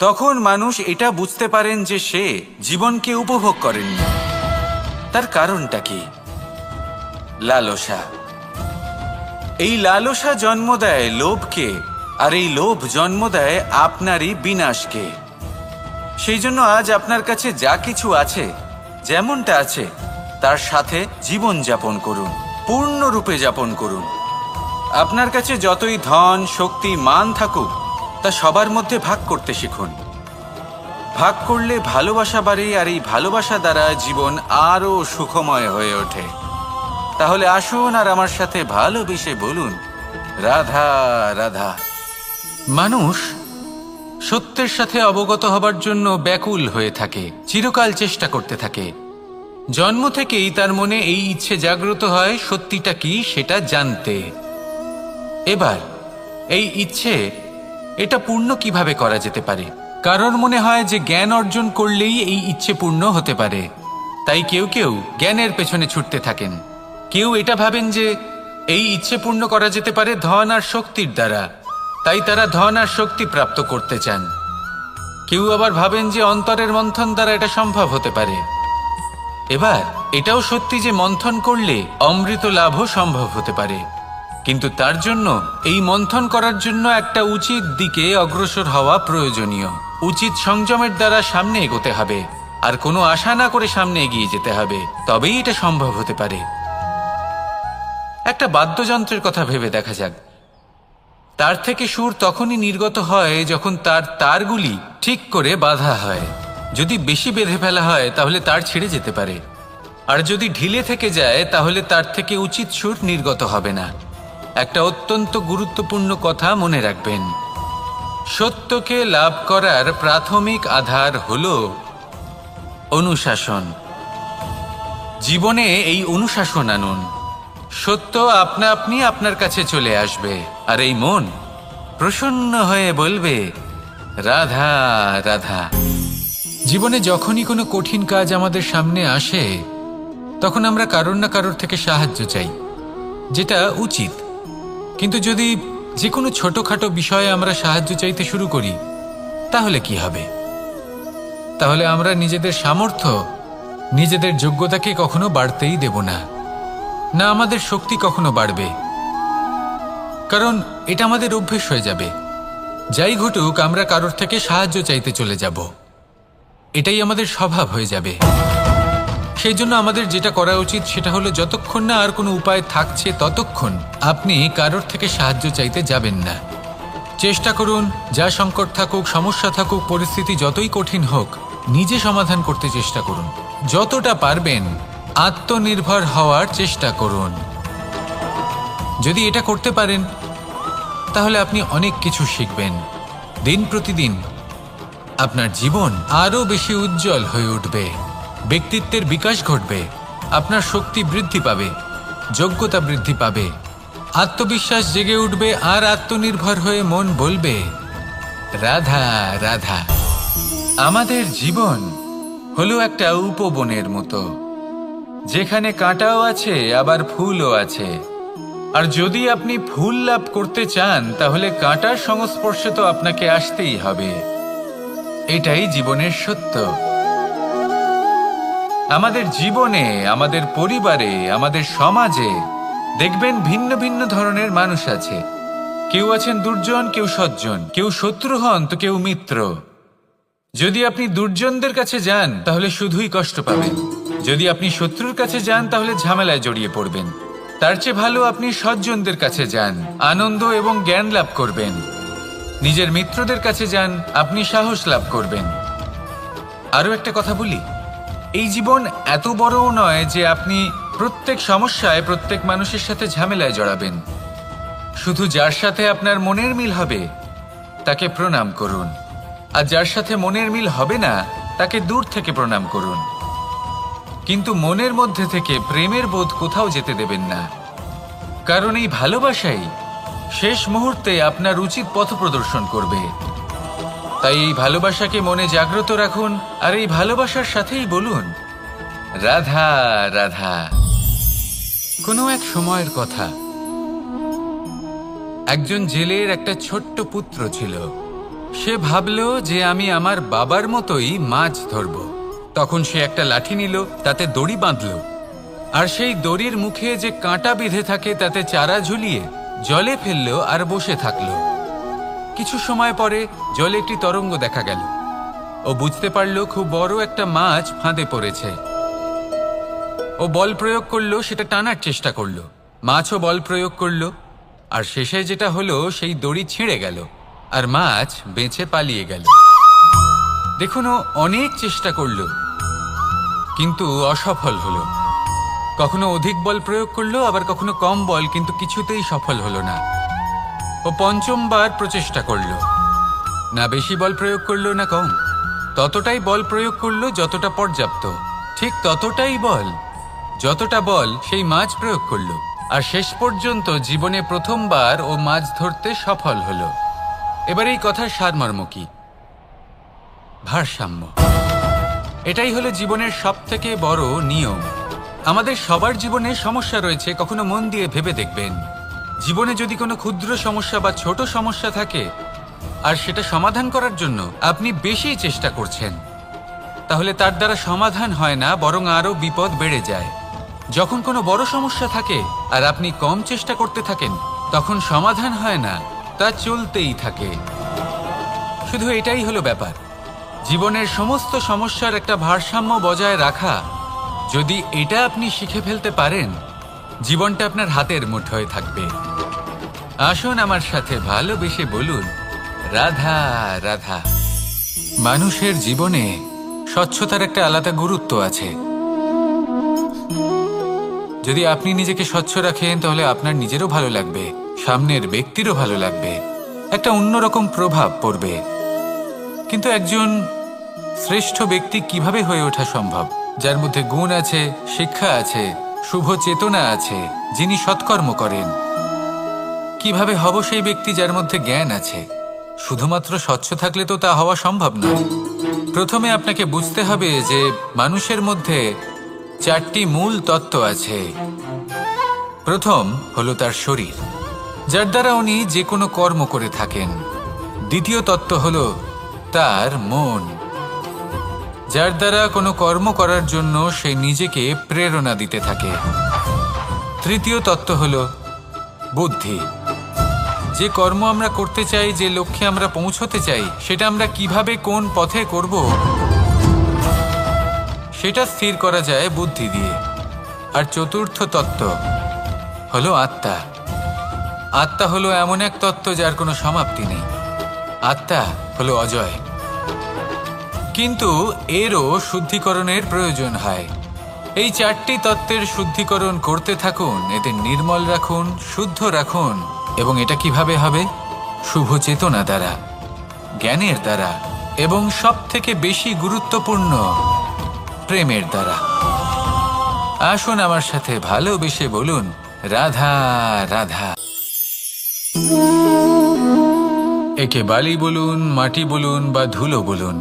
তখন মানুষ এটা বুঝতে পারেন যে সে জীবনকে উপভোগ করেননি। তার কারণটা কি? লালসা। এই লালসা জন্ম দেয় লোভকে, আর এই লোভ জন্ম দেয় আপনারই বিনাশকে। সেই জন্য আজ আপনার কাছে যা কিছু আছে, যেমনটা আছে তার সাথে জীবন যাপন করুন, পূর্ণরূপে যাপন করুন। আপনার কাছে যতই ধন, শক্তি, মান থাকুক, তা সবার মধ্যে ভাগ করতে শিখুন। ভাগ করলে ভালোবাসা বাড়ে, আর এই ভালোবাসা দ্বারা জীবন আরও সুখময় হয়ে ওঠে। তাহলে আসুন আর আমার সাথে ভালোবেসে বলুন, রাধা রাধা। মানুষ সত্যের সাথে অবগত হবার জন্য ব্যাকুল হয়ে থাকে, চিরকাল চেষ্টা করতে থাকে। জন্ম থেকেই তার মনে এই ইচ্ছে জাগ্রত হয় সত্যিটা কি সেটা জানতে। এবার এই ইচ্ছে, এটা পূর্ণ কিভাবে করা যেতে পারে? কারোর মনে হয় যে জ্ঞান অর্জন করলেই এই ইচ্ছে পূর্ণ হতে পারে, তাই কেউ কেউ জ্ঞানের পেছনে ছুটতে থাকেন। কেউ এটা ভাবেন যে এই ইচ্ছে পূর্ণ করা যেতে পারে ধন আর শক্তির দ্বারা, তাই তারা ধন আর শক্তি প্রাপ্ত করতে চান। কেউ আবার ভাবেন যে অন্তরের মন্থন দ্বারা এটা সম্ভব হতে পারে। এবার এটাও সত্যি যে মন্থন করলে অমৃত লাভও সম্ভব হতে পারে, কিন্তু তার জন্য এই মন্থন করার জন্য একটা উচিত দিকে অগ্রসর হওয়া প্রয়োজনীয়। উচিত সংযমের দ্বারা সামনে এগোতে হবে, আর কোনো আশা না করে সামনে এগিয়ে যেতে হবে, তবেই এটা সম্ভব হতে পারে। একটা বাদ্যযন্ত্রের কথা ভেবে দেখা যাক। তার থেকে সুর তখনই নির্গত হয় যখন তার তারগুলি ঠিক করে বাঁধা হয়। যদি বেশি বেঁধে ফেলা হয় তাহলে তার ছিঁড়ে যেতে পারে, আর যদি ঢিলে থেকে যায় তাহলে তার থেকে উচিত সুর নির্গত হবে না। একটা অত্যন্ত গুরুত্বপূর্ণ কথা মনে রাখবেন, সত্যকে লাভ করার প্রাথমিক আধার হল অনুশাসন। জীবনে এই অনুশাসন আনুন, সত্য আপনা আপনি আপনার কাছে চলে আসবে, আর এই মন প্রসন্ন হয়ে বলবে, রাধা রাধা। জীবনে যখনই কোনো কঠিন কাজ আমাদের সামনে আসে তখন আমরা কারোর না কারোর থেকে সাহায্য চাই, যেটা উচিত। কিন্তু যদি যে কোনো ছোটখাটো বিষয়ে আমরা সাহায্য চাইতে শুরু করি তাহলে কি হবে? তাহলে আমরা নিজেদের সামর্থ্য, নিজেদের যোগ্যতাকে কখনো বাড়তেই দেব না, না আমাদের শক্তি কখনো বাড়বে, কারণ এটা আমাদের অভ্যেস হয়ে যাবে। যাই ঘটুক আমরা কারোর থেকে সাহায্য চাইতে চলে যাব, এটাই আমাদের স্বভাব হয়ে যাবে। সেই জন্য আমাদের যেটা করা উচিত সেটা হলো, যতক্ষণ না আর কোনো উপায় থাকছে ততক্ষণ আপনি কারোর থেকে সাহায্য চাইতে যাবেন না। চেষ্টা করুন, যা সংকট থাকুক, সমস্যা থাকুক, পরিস্থিতি যতই কঠিন হোক, নিজে সমাধান করতে চেষ্টা করুন। যতটা পারবেন আত্মনির্ভর হওয়ার চেষ্টা করুন। যদি এটা করতে পারেন তাহলে আপনি অনেক কিছু শিখবেন। দিন প্রতিদিন আপনার জীবন আরও বেশি উজ্জ্বল হয়ে উঠবে, ব্যক্তিত্বের বিকাশ ঘটবে, আপনার শক্তি বৃদ্ধি পাবে, যোগ্যতা বৃদ্ধি পাবে, আত্মবিশ্বাস জেগে উঠবে, আর আত্মনির্ভর হয়ে মন বলবে, রাধা রাধা। আমাদের জীবন হলো একটা উপবনের মতো, যেখানে কাঁটাও আছে আবার ফুলও আছে। আর যদি আপনি ফুল লাভ করতে চান তাহলে কাঁটার সংস্পর্শে তো আপনাকে আসতেই হবে। এটাই জীবনের সত্য। আমাদের জীবনে, আমাদের পরিবারে, আমাদের সমাজে দেখবেন ভিন্ন ভিন্ন ধরনের মানুষ আছে। কেউ আছেন দুর্জন, কেউ সজ্জন, কেউ শত্রু হন তো কেউ মিত্র। যদি আপনি দুর্জনদের কাছে যান তাহলে শুধুই কষ্ট পাবেন, যদি আপনি শত্রুর কাছে যান তাহলে ঝামেলায় জড়িয়ে পড়বেন। তার চেয়ে ভালো আপনি সজ্জনদের কাছে যান, আনন্দ এবং জ্ঞান লাভ করবেন। নিজের মিত্রদের কাছে যান, আপনি সাহস লাভ করবেন। আরও একটা কথা বলি, এই জীবন এত বড়ও নয় যে আপনি প্রত্যেক সমস্যায় প্রত্যেক মানুষের সাথে ঝামেলায় জড়াবেন। শুধু যার সাথে আপনার মনের মিল হবে তাকে প্রণাম করুন, আর যার সাথে মনের মিল হবে না তাকে দূর থেকে প্রণাম করুন। কিন্তু মনের মধ্যে থেকে প্রেমের বোধ কোথাও যেতে দেবেন না, কারণ এই ভালোবাসাই শেষ মুহূর্তে আপনার উচিত পথ প্রদর্শন করবে। তাই এই ভালোবাসাকে মনে জাগ্রত রাখুন, আর এই ভালোবাসার সাথেই বলুন, রাধা রাধা। কোনো এক সময়ের কথা, একজন জেলের একটা ছোট্ট পুত্র ছিল। সে ভাবল যে আমি আমার বাবার মতোই মাছ ধরব। তখন সে একটা লাঠি নিল, তাতে দড়ি বাঁধল, আর সেই দড়ির মুখে যে কাঁটা বিঁধে থাকে তাতে চারা ঝুলিয়ে জলে ফেলল আর বসে থাকল। কিছু সময় পরে জলে একটি তরঙ্গ দেখা গেল। ও বুঝতে পারল খুব বড় একটা মাছ ফাঁদে পড়েছে। ও বল প্রয়োগ করলো, সেটা টানার চেষ্টা করলো। মাছও বল প্রয়োগ করলো, আর শেষে যেটা হলো সেই দড়ি ছিঁড়ে গেল আর মাছ বেঁচে পালিয়ে গেল। দেখুন, ও অনেক চেষ্টা করলো কিন্তু অসফল হলো। কখনো অধিক বল প্রয়োগ করলো, আবার কখনো কম বল, কিন্তু কিছুতেই সফল হলো না। ও পঞ্চমবার প্রচেষ্টা করলো, না বেশি বল প্রয়োগ করলো না কম, ততটাই বল প্রয়োগ করলো যতটা পর্যাপ্ত, ঠিক ততটাই বল, যতটা বল সেই মাছ প্রয়োগ করলো। আর শেষ পর্যন্ত জীবনে প্রথমবার ও মাছ ধরতে সফল হলো। এবার এই কথার সারমর্ম কি? ভারসাম্য। এটাই হলো জীবনের সবথেকে বড় নিয়ম। আমাদের সবার জীবনে সমস্যা রয়েছে, কখনো মন দিয়ে ভেবে দেখবেন। জীবনে যদি কোনো ক্ষুদ্র সমস্যা বা ছোট সমস্যা থাকে আর সেটা সমাধান করার জন্য আপনি বেশি চেষ্টা করছেন, তাহলে তার দ্বারা সমাধান হয় না, বরং আরও বিপদ বেড়ে যায়। যখন কোনো বড় সমস্যা থাকে আর আপনি কম চেষ্টা করতে থাকেন, তখন সমাধান হয় না, তা চলতেই থাকে। শুধু এটাই হলো ব্যাপার। জীবনের সমস্ত সমস্যার একটা ভারসাম্য বজায় রাখা, যদি এটা আপনি শিখে ফেলতে পারেন, জীবনটা আপনার হাতের মুঠোয় থাকবে। আসুন আমার সাথে ভালোবেসে বলুন, রাধা রাধা। মানুষের জীবনে স্বচ্ছতার একটা আলাদা গুরুত্ব আছে। যদি আপনি নিজেকে স্বচ্ছ রাখেন তাহলে আপনার নিজেরও ভালো লাগবে, সামনের ব্যক্তিরও ভালো লাগবে, একটা অন্যরকম প্রভাব পড়বে। কিন্তু একজন শ্রেষ্ঠ ব্যক্তি কিভাবে হয়ে ওঠা সম্ভব? যার মধ্যে গুণ আছে, শিক্ষা আছে, শুভ চেতনা আছে, যিনি সৎকর্ম করেন। কিভাবে হব সেই ব্যক্তি যার মধ্যে জ্ঞান আছে? শুধুমাত্র স্বচ্ছ থাকলে তো তা হওয়া সম্ভব নয়। প্রথমে আপনাকে বুঝতে হবে যে মানুষের মধ্যে 4টি মূল তত্ত্ব আছে। প্রথম হলো তার শরীর, যার দ্বারা উনি যে কোনো কর্ম করে থাকেন। দ্বিতীয় তত্ত্ব হলো তার মন, যার দ্বারা কোনো কর্ম করার জন্য সে নিজেকে প্রেরণা দিতে থাকে। তৃতীয় তত্ত্ব হলো বুদ্ধি, যে কর্ম আমরা করতে চাই, যে লক্ষ্যে আমরা পৌঁছতে চাই, সেটা আমরা কিভাবে কোন পথে করব সেটা স্থির করা যায় বুদ্ধি দিয়ে। আর চতুর্থ তত্ত্ব হলো আত্মা। আত্মা হলো এমন এক তত্ত্ব যার কোনো সমাপ্তি নেই। আত্মা হলো অজয়, কিন্তু এরও শুদ্ধিকরণের প্রয়োজন হয়। এই 4টি তত্ত্বের শুদ্ধিকরণ করতে থাকুন, এদের নির্মল রাখুন, শুদ্ধ রাখুন। এবং এটা কিভাবে হবে? শুভ চেতনা দ্বারা, জ্ঞানের দ্বারা, এবং সব থেকে বেশি গুরুত্বপূর্ণ প্রেমের দ্বারা। আসুন আমার সাথে ভালোবেসে বলুন, রাধা রাধা। একে বালি বলুন, মাটি বলুন বা ধুলো বলুন,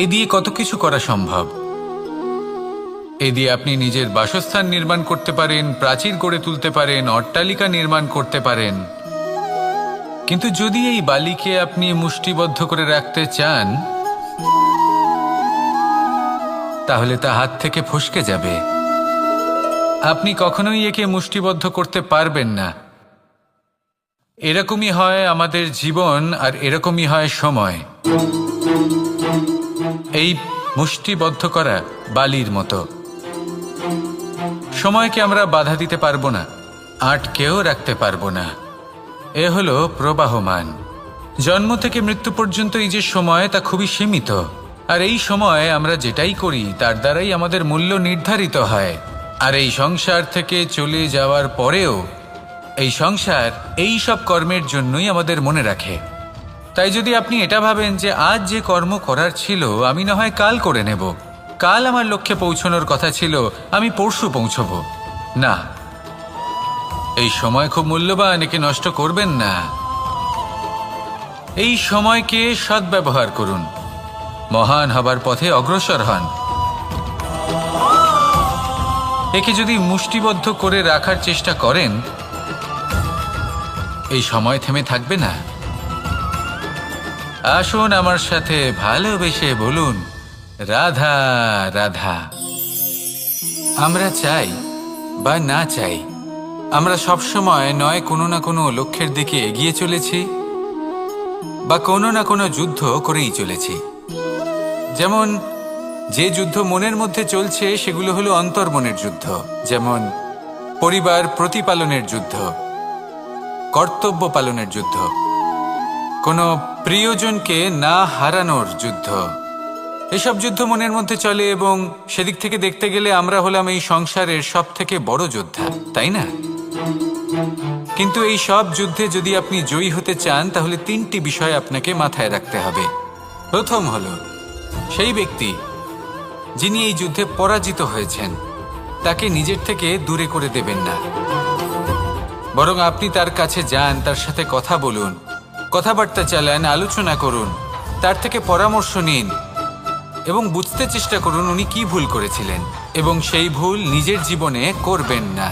এ দিয়ে কত কিছু করা সম্ভব। এ দিয়ে আপনি নিজের বাসস্থান নির্মাণ করতে পারেন, প্রাচীর গড়ে তুলতে পারেন, অট্টালিকা নির্মাণ করতে পারেন। কিন্তু যদি এই বালিকে আপনি মুষ্টিবদ্ধ করে রাখতে চান, তাহলে তা হাত থেকে ফসকে যাবে। আপনি কখনোই একে মুষ্টিবদ্ধ করতে পারবেন না। এরকমই হয় আমাদের জীবন, আর এরকমই হয় সময়। এই মুষ্টিবদ্ধ করা বালির মতো। সময়কে আমরা বাধা দিতে পারবো না, আটকেও রাখতে পারবো না। এ হলো প্রবাহমান। জন্ম থেকে মৃত্যু পর্যন্ত এই যে সময়, তা খুবই সীমিত। আর এই সময় আমরা যেটাই করি তার দ্বারাই আমাদের মূল্য নির্ধারিত হয়। আর এই সংসার থেকে চলে যাওয়ার পরেও এই সংসার এই সব কর্মের জন্যই আমাদের মনে রাখে। তাই যদি আপনি এটা ভাবেন যে আজ যে কর্ম করার ছিল আমি না হয় কাল করে নেব, কাল আমার লক্ষ্যে পৌঁছানোর কথা ছিল আমি পরশু পৌঁছব, না, এই সময় খুব মূল্যবান, একে নষ্ট করবেন না। এই সময়কে সদ্ব্যবহার করুন, মহান হবার পথে অগ্রসর হন। একে যদি মুষ্টিবদ্ধ করে রাখার চেষ্টা করেন, এই সময় থেমে থাকবে না। আসুন আমার সাথে ভালোবেসে বলুন, রাধা রাধা। আমরা চাই বা না চাই, আমরা সবসময় নয় কোনো না কোনো লক্ষ্যের দিকে এগিয়ে চলেছি বা কোনো না কোনো যুদ্ধ করেই চলেছি। যেমন যে যুদ্ধ মনের মধ্যে চলছে সেগুলো হলো অন্তর্মনের যুদ্ধ, যেমন পরিবার প্রতিপালনের যুদ্ধ, কর্তব্য পালনের যুদ্ধ, কোনো প্রিয়জনকে না হারানোর যুদ্ধ। এসব যুদ্ধ মনের মধ্যে চলে এবং সেদিক থেকে দেখতে গেলে আমরা হলাম এই সংসারের সব থেকে বড় যোদ্ধা, তাই না? কিন্তু এই সব যুদ্ধে যদি আপনি জয়ী হতে চান তাহলে 3টি বিষয় আপনাকে মাথায় রাখতে হবে। প্রথম হলো, সেই ব্যক্তি যিনি এই যুদ্ধে পরাজিত হয়েছেন তাকে নিজের থেকে দূরে করে দেবেন না, বরং আপনি তার কাছে যান, তার সাথে কথা বলুন, কথাবার্তা চালান, আলোচনা করুন, তার থেকে পরামর্শ নিন এবং বুঝতে চেষ্টা করুন উনি কি ভুল করেছিলেন এবং সেই ভুল নিজের জীবনে করবেন না।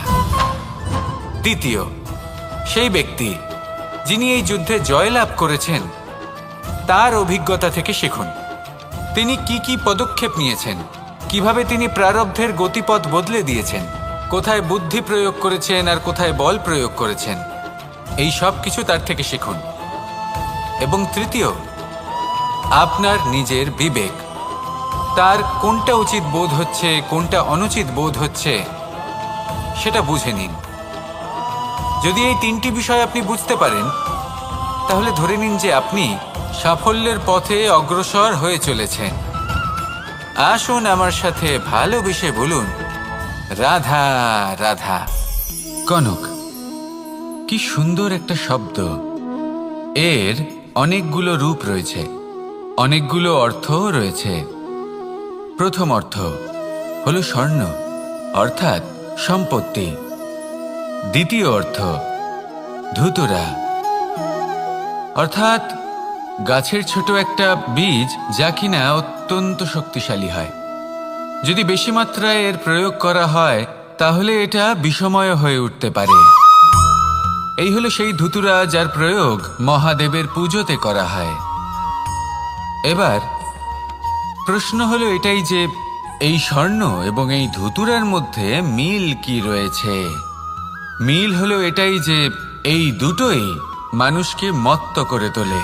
দ্বিতীয়, সেই ব্যক্তি যিনি এই যুদ্ধে জয়লাভ করেছেন তার অভিজ্ঞতা থেকে শিখুন। তিনি কি কি পদক্ষেপ নিয়েছেন, কিভাবে তিনি প্রারব্ধের গতিপথ বদলে দিয়েছেন, কোথায় বুদ্ধি প্রয়োগ করেছেন আর কোথায় বল প্রয়োগ করেছেন, এই সব কিছু তার থেকে শিখুন। এবং তৃতীয়, আপনার নিজের বিবেক, তার কোনটা উচিত বোধ হচ্ছে কোনটা অনুচিত বোধ হচ্ছে সেটা বুঝে নিন। যদি এই 3টি বিষয় আপনি বুঝতে পারেন তাহলে ধরে নিন যে আপনি সাফল্যের পথে অগ্রসর হয়ে চলেছেন। আসুন আমার সাথে ভালোবেসে বলুন, রাধা রাধা। কনক, কি সুন্দর একটা শব্দ। এর অনেকগুলো রূপ রয়েছে, অনেকগুলো অর্থও রয়েছে। প্রথম অর্থ হলো স্বর্ণ, অর্থাৎ সম্পত্তি। দ্বিতীয় অর্থ ধুতুরা, অর্থাৎ গাছের ছোট একটা বীজ যা কিনা অত্যন্ত শক্তিশালী হয়। যদি বেশি মাত্রায় এর প্রয়োগ করা হয় তাহলে এটা বিষময় হয়ে উঠতে পারে। এই হলো সেই ধুতুরা যার প্রয়োগ মহাদেবের পুজোতে করা হয়। এবার প্রশ্ন হলো এটাই যে এই স্বর্ণ এবং এই ধুতুরার মধ্যে মিল কি রয়েছে। মিল হলো এটাই যে এই দুটোই মানুষকে মত্ত করে তোলে।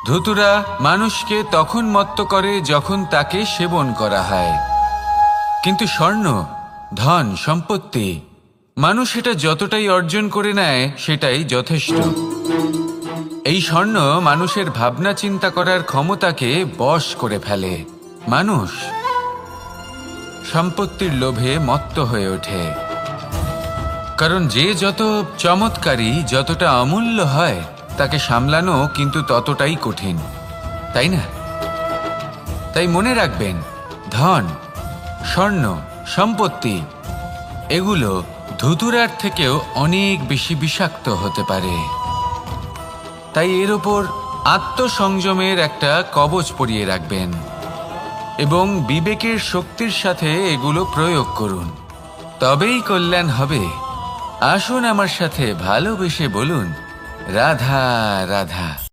ধুতুরা মানুষকে তখন মত্ত করে যখন তাকে সেবন করা হয়, কিন্তু স্বর্ণ, ধন, সম্পত্তি, মানুষ এটা যতটাই অর্জন করে নেয় সেটাই যথেষ্ট। এই স্বর্ণ মানুষের ভাবনা চিন্তা করার ক্ষমতাকে বশ করে ফেলে। মানুষ সম্পত্তির লোভে মত্ত হয়ে ওঠে, কারণ যে যত চমৎকারী, যতটা অমূল্য হয়, তাকে সামলানো কিন্তু ততটাই কঠিন, তাই না? তাই মনে রাখবেন, ধন, স্বর্ণ, সম্পত্তি এগুলো ধুতুরার থেকেও অনেক বেশি বিষাক্ত হতে পারে। তাই এর ওপর আত্মসংযমের একটা কবচ পরিয়ে রাখবেন এবং বিবেকের শক্তির সাথে এগুলো প্রয়োগ করুন, তবেই কল্যাণ হবে। আসুন আমার সাথে ভালোবেসে বলুন, রাধা রাধা।